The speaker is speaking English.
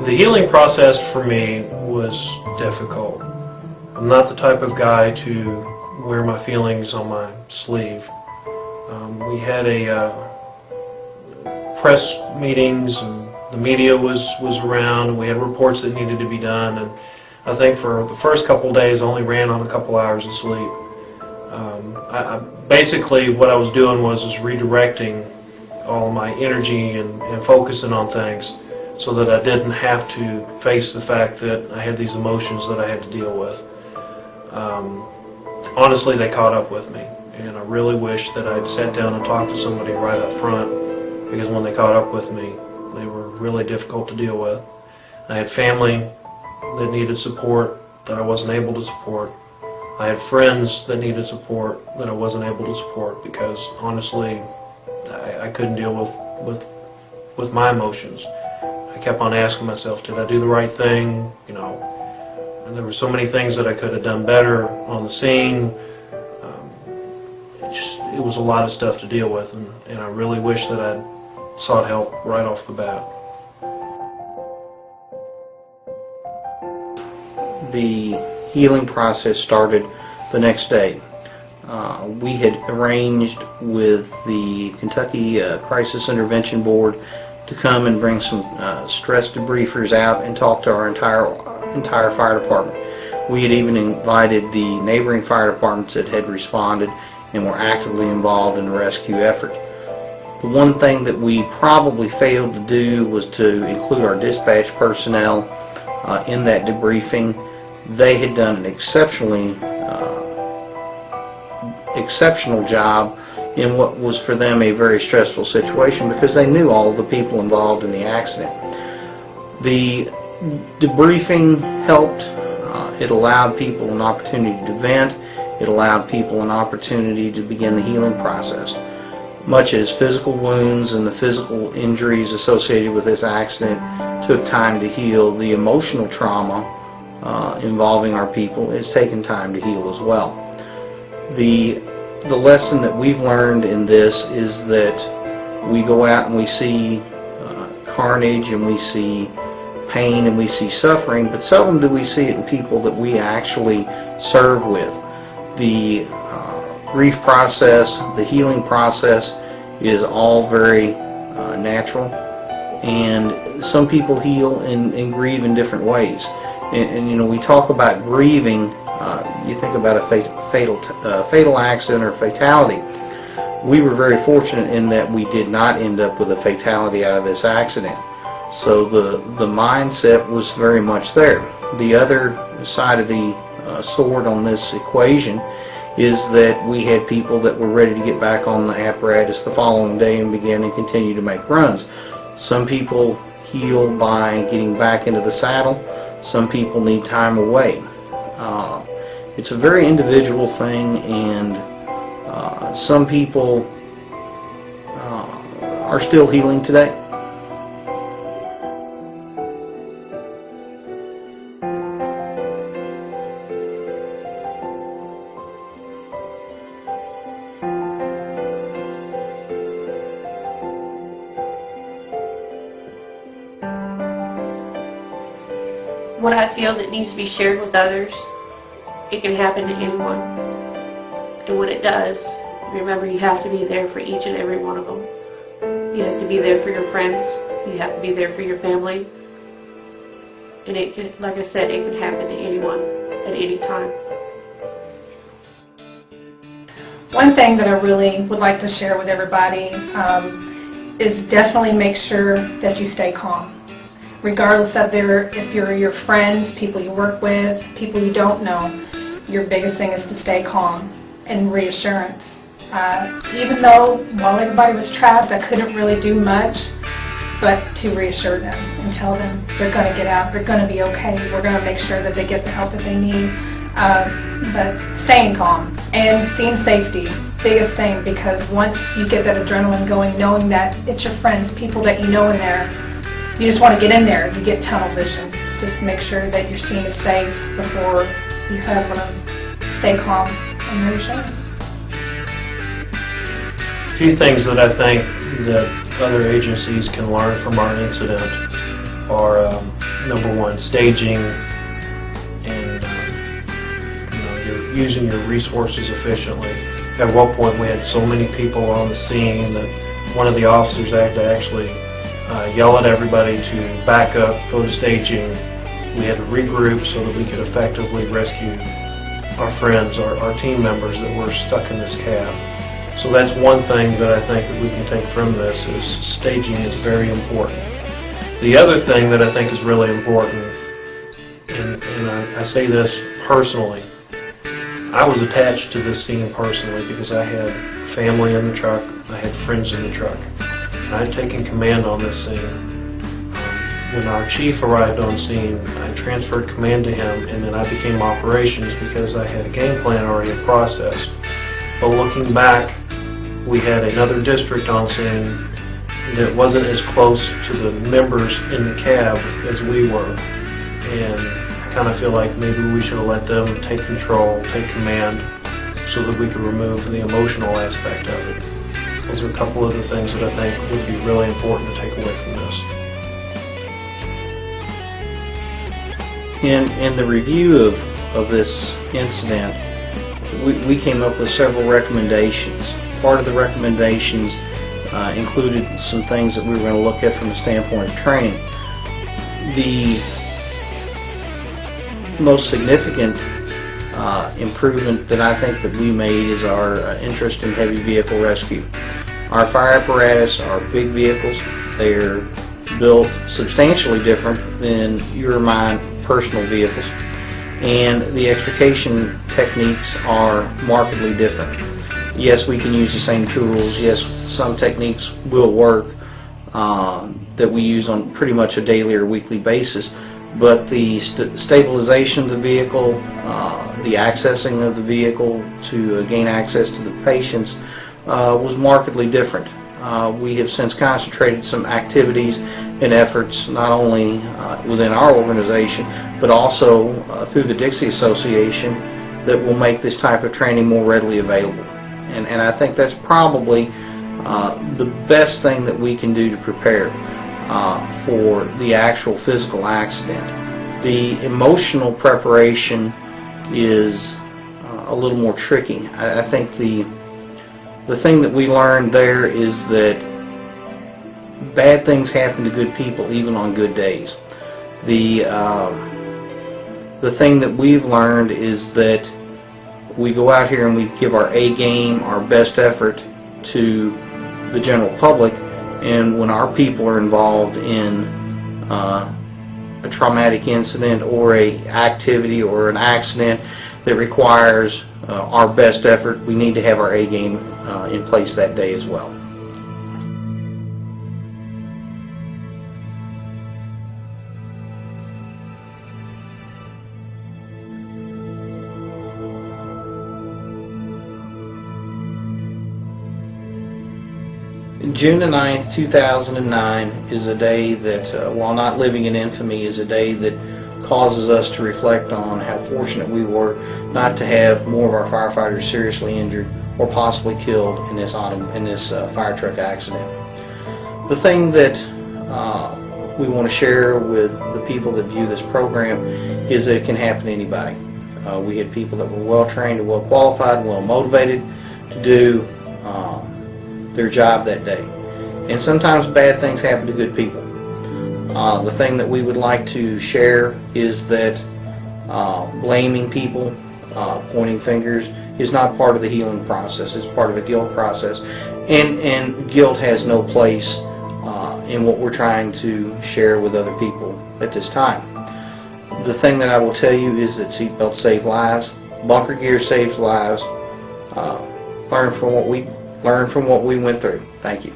The healing process for me was difficult. I'm not the type of guy to wear my feelings on my sleeve. We had press meetings, and the media was around, and we had reports that needed to be done, and I think for the first couple of days I only ran on a couple hours of sleep. Basically what I was doing was redirecting all my energy and focusing on things so that I didn't have to face the fact that I had these emotions that I had to deal with. Honestly, they caught up with me, and I really wish that I'd sat down and talked to somebody right up front, because when they caught up with me, they were really difficult to deal with. I had family that needed support that I wasn't able to support. I had friends that needed support that I wasn't able to support because, honestly, I couldn't deal with my emotions. I kept on asking myself, did I do the right thing? You know, and there were so many things that I could have done better on the scene. It was a lot of stuff to deal with, and I really wish that I'd sought help right off the bat. The healing process started the next day. We had arranged with the Kentucky Crisis Intervention Board to come and bring some stress debriefers out and talk to our entire fire department. We had even invited the neighboring fire departments that had responded and were actively involved in the rescue effort. The one thing that we probably failed to do was to include our dispatch personnel in that debriefing. They had done an exceptional job in what was for them a very stressful situation because they knew all of the people involved in the accident. The debriefing helped. It allowed people an opportunity to vent. It allowed people an opportunity to begin the healing process. Much as physical wounds and the physical injuries associated with this accident took time to heal, the emotional trauma involving our people has taken time to heal as well. The lesson that we've learned in this is that we go out and we see carnage and we see pain and we see suffering, but seldom do we see it in people that we actually serve with. The grief process, the healing process is all very natural, and some people heal and grieve in different ways. And you know, we talk about grieving, you think about a fatal accident or fatality. We were very fortunate in that we did not end up with a fatality out of this accident. So the mindset was very much there. The other side of the sword on this equation is that we had people that were ready to get back on the apparatus the following day and begin and continue to make runs. Some people heal by getting back into the saddle. Some people need time away. It's a very individual thing, and some people are still healing today. What I feel that needs to be shared with others, it can happen to anyone. And when it does, remember you have to be there for each and every one of them. You have to be there for your friends. You have to be there for your family. And it can, like I said, it can happen to anyone at any time. One thing that I really would like to share with everybody is definitely make sure that you stay calm. Regardless of if you're your friends, people you work with, people you don't know, your biggest thing is to stay calm and reassurance. Even though while everybody was trapped, I couldn't really do much, but to reassure them and tell them they're going to get out, they're going to be okay, we're going to make sure that they get the help that they need. But staying calm and seeing safety, biggest thing, because once you get that adrenaline going, knowing that it's your friends, people that you know in there, you just want to get in there. You get tunnel vision. Just make sure that your scene is safe before you have stay calm and reassurance. A few things that I think that other agencies can learn from our incident are number one, staging, and you're using your resources efficiently. At one point, we had so many people on the scene that one of the officers had to actually yell at everybody to back up, go to staging. We had to regroup so that we could effectively rescue our friends, our team members that were stuck in this cab. So that's one thing that I think that we can take from this is staging is very important. The other thing that I think is really important, and I say this personally, I was attached to this scene personally because I had family in the truck, I had friends in the truck, and I had taken command on this scene. When our chief arrived on scene, I transferred command to him, and then I became operations because I had a game plan already in process. But looking back, we had another district on scene that wasn't as close to the members in the cab as we were. And I kind of feel like maybe we should have let them take control, take command, so that we could remove the emotional aspect of it. Those are a couple of the things that I think would be really important to take away from this. In the review of this incident, we came up with several recommendations. Part of the recommendations included some things that we were going to look at from the standpoint of training. The most significant improvement that I think that we made is our interest in heavy vehicle rescue. Our fire apparatus are big vehicles. They're built substantially different than your or mine personal vehicles, and the extrication techniques are markedly different. Yes, we can use the same tools. Yes, some techniques will work that we use on pretty much a daily or weekly basis, but the stabilization of the vehicle, the accessing of the vehicle to gain access to the patients was markedly different. We have since concentrated some activities and efforts not only within our organization but also through the Dixie Association that will make this type of training more readily available. And I think that's probably the best thing that we can do to prepare for the actual physical accident. The emotional preparation is a little more tricky. I think the thing that we learned there is that bad things happen to good people even on good days. The thing that we've learned is that we go out here and we give our A game, our best effort to the general public, and when our people are involved in a traumatic incident or a activity or an accident that requires our best effort, we need to have our A game in place that day as well. June the 9th, 2009 is a day that, while not living in infamy, is a day that causes us to reflect on how fortunate we were not to have more of our firefighters seriously injured or possibly killed in this fire truck accident. The thing that we want to share with the people that view this program is that it can happen to anybody. We had people that were well trained and well qualified and well motivated to do their job that day. And sometimes bad things happen to good people. The thing that we would like to share is that blaming people, pointing fingers, is not part of the healing process. It's part of a guilt process. And guilt has no place in what we're trying to share with other people at this time. The thing that I will tell you is that seatbelts save lives, bunker gear saves lives. Learn from what we went through. Thank you.